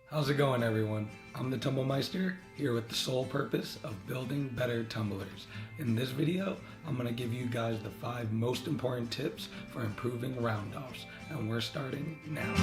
How's it going, everyone? I'm the Tumblemeister, here with the sole purpose of building better tumblers. In this video, I'm going to give you guys the 5 most important tips for improving roundoffs, and we're starting now.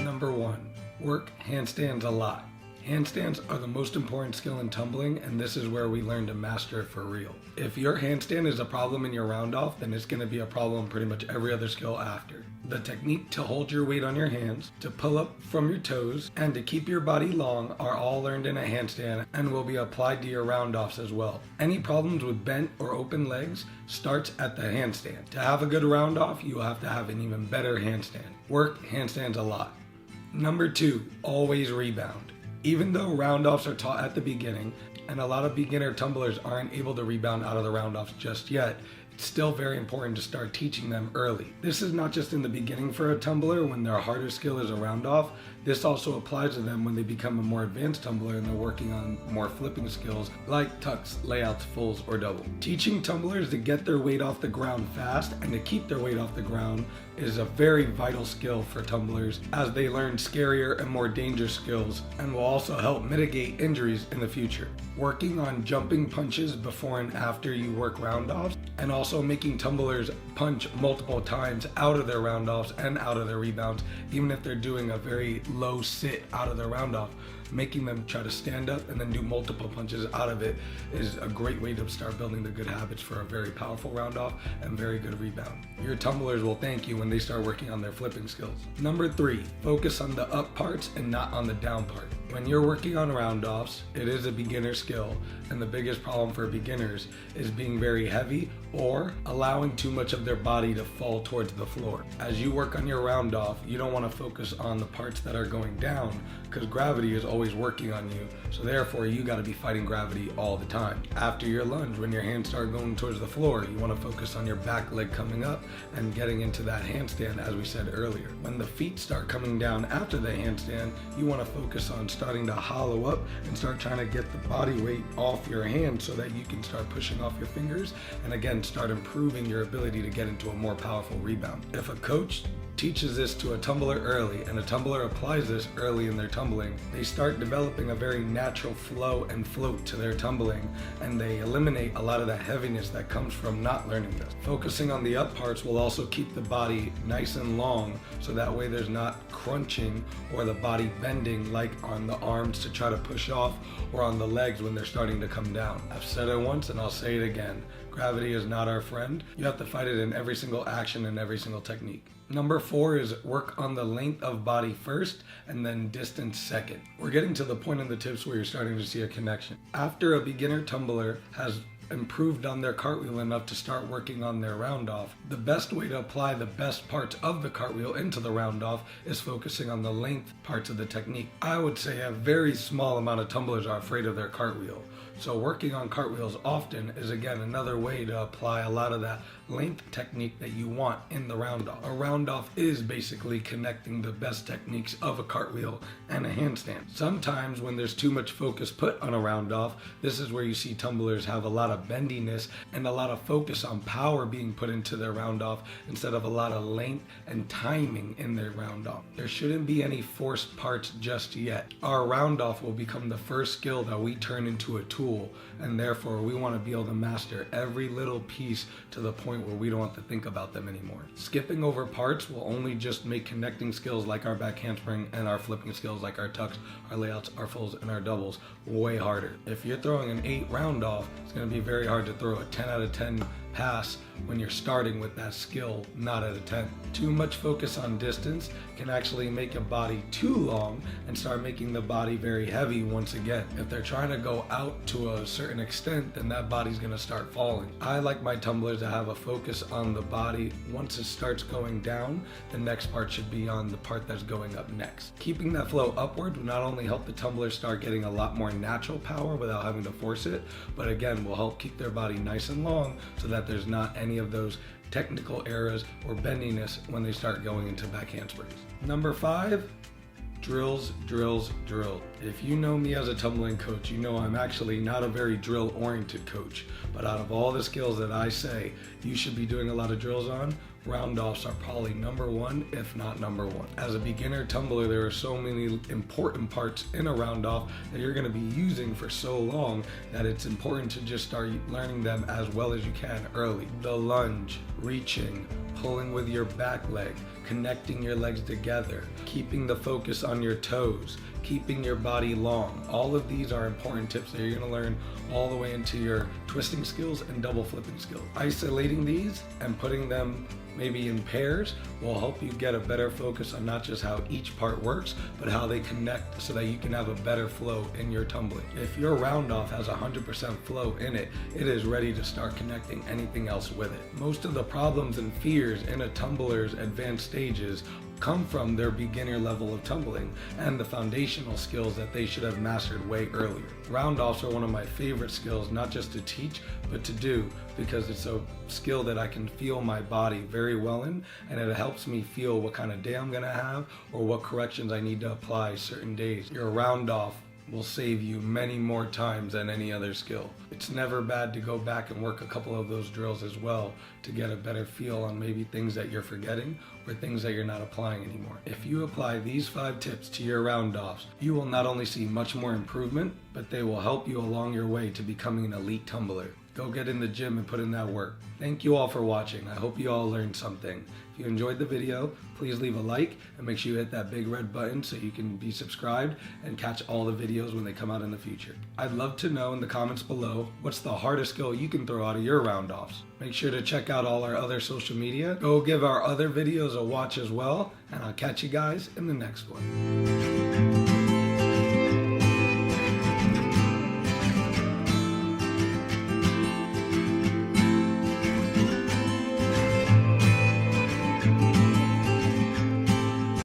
Number 1, work handstands a lot. Handstands are the most important skill in tumbling, and this is where we learn to master it for real. If your handstand is a problem in your roundoff, then it's going to be a problem pretty much every other skill after. The technique to hold your weight on your hands, to pull up from your toes, and to keep your body long are all learned in a handstand and will be applied to your roundoffs as well. Any problems with bent or open legs starts at the handstand. To have a good roundoff, you will have to have an even better handstand. Work handstands a lot. Number 2, always rebound. Even though roundoffs are taught at the beginning, and a lot of beginner tumblers aren't able to rebound out of the roundoffs just yet, it's still very important to start teaching them early. This is not just in the beginning for a tumbler when their harder skill is a roundoff. This also applies to them when they become a more advanced tumbler and they're working on more flipping skills like tucks, layouts, fulls, or double. Teaching tumblers to get their weight off the ground fast and to keep their weight off the ground is a very vital skill for tumblers as they learn scarier and more dangerous skills, and will also help mitigate injuries in the future. Working on jumping punches before and after you work roundoffs, and also making tumblers punch multiple times out of their roundoffs and out of their rebounds, even if they're doing a very low sit out of their roundoff. Making them try to stand up and then do multiple punches out of it is a great way to start building the good habits for a very powerful roundoff and very good rebound. Your tumblers will thank you when they start working on their flipping skills. Number 3, focus on the up parts and not on the down part. When you're working on roundoffs, it is a beginner skill, and the biggest problem for beginners is being very heavy or allowing too much of their body to fall towards the floor. As you work on your roundoff, you don't want to focus on the parts that are going down because gravity is always working on you, so therefore you got to be fighting gravity all the time. After your lunge, when your hands start going towards the floor, you want to focus on your back leg coming up and getting into that handstand, as we said earlier. When the feet start coming down after the handstand, you want to focus on starting to hollow up and start trying to get the body weight off your hand so that you can start pushing off your fingers and again start improving your ability to get into a more powerful rebound. If a coach teaches this to a tumbler early and a tumbler applies this early in their tumbling, they start developing a very natural flow and float to their tumbling, and they eliminate a lot of that heaviness that comes from not learning this. Focusing on the up parts will also keep the body nice and long, so that way there's not crunching or the body bending like on the arms to try to push off or on the legs when they're starting to come down. I've said it once and I'll say it again. Gravity is not our friend. You have to fight it in every single action and every single technique. Number 4 is work on the length of body first and then distance second. We're getting to the point in the tips where you're starting to see a connection. After a beginner tumbler has improved on their cartwheel enough to start working on their roundoff, the best way to apply the best parts of the cartwheel into the roundoff is focusing on the length parts of the technique. I would say a very small amount of tumblers are afraid of their cartwheel. So working on cartwheels often is again another way to apply a lot of that length technique that you want in the roundoff. A roundoff is basically connecting the best techniques of a cartwheel and a handstand. Sometimes when there's too much focus put on a roundoff, this is where you see tumblers have a lot of bendiness and a lot of focus on power being put into their roundoff instead of a lot of length and timing in their roundoff. There shouldn't be any forced parts just yet. Our roundoff will become the first skill that we turn into a tool, and therefore we want to be able to master every little piece to the point where we don't have to think about them anymore. Skipping over parts will only just make connecting skills like our back handspring and our flipping skills like our tucks, our layouts, our fulls, and our doubles way harder. If you're throwing an 8 roundoff, it's going to be very hard to throw a 10 out of 10 pass when you're starting with that skill, not at a 10. Too much focus on distance can actually make a body too long and start making the body very heavy once again. If they're trying to go out to a certain extent, then that body's going to start falling. I like my tumblers to have a focus on the body. Once it starts going down, the next part should be on the part that's going up next. Keeping that flow upward will not only help the tumbler start getting a lot more natural power without having to force it, but again will help keep their body nice and long so that there's not any of those technical errors or bendiness when they start going into back handsprings. Number 5, drills, drills, drills. If you know me as a tumbling coach, you know I'm actually not a very drill-oriented coach. But out of all the skills that I say you should be doing a lot of drills on, roundoffs are probably number one, if not number one. As a beginner tumbler, there are so many important parts in a roundoff that you're going to be using for so long that it's important to just start learning them as well as you can early. The lunge, reaching, pulling with your back leg, connecting your legs together, keeping the focus on your toes, keeping your body long. All of these are important tips that you're going to learn all the way into your twisting skills and double flipping skills. Isolating these and putting them maybe in pairs will help you get a better focus on not just how each part works, but how they connect so that you can have a better flow in your tumbling. If your roundoff has 100% flow in it, it is ready to start connecting anything else with it. Most of the problems and fears in a tumbler's advanced stages come from their beginner level of tumbling and the foundational skills that they should have mastered way earlier. Roundoffs are one of my favorite skills, not just to teach, but to do, because it's a skill that I can feel my body very well in, and it helps me feel what kind of day I'm gonna have or what corrections I need to apply certain days. Your roundoff will save you many more times than any other skill. It's never bad to go back and work a couple of those drills as well to get a better feel on maybe things that you're forgetting or things that you're not applying anymore. If you apply these 5 tips to your roundoffs, you will not only see much more improvement, but they will help you along your way to becoming an elite tumbler. Go get in the gym and put in that work. Thank you all for watching. I hope you all learned something. If you enjoyed the video, please leave a like and make sure you hit that big red button so you can be subscribed and catch all the videos when they come out in the future. I'd love to know in the comments below, what's the hardest skill you can throw out of your roundoffs? Make sure to check out all our other social media. Go give our other videos a watch as well, and I'll catch you guys in the next one.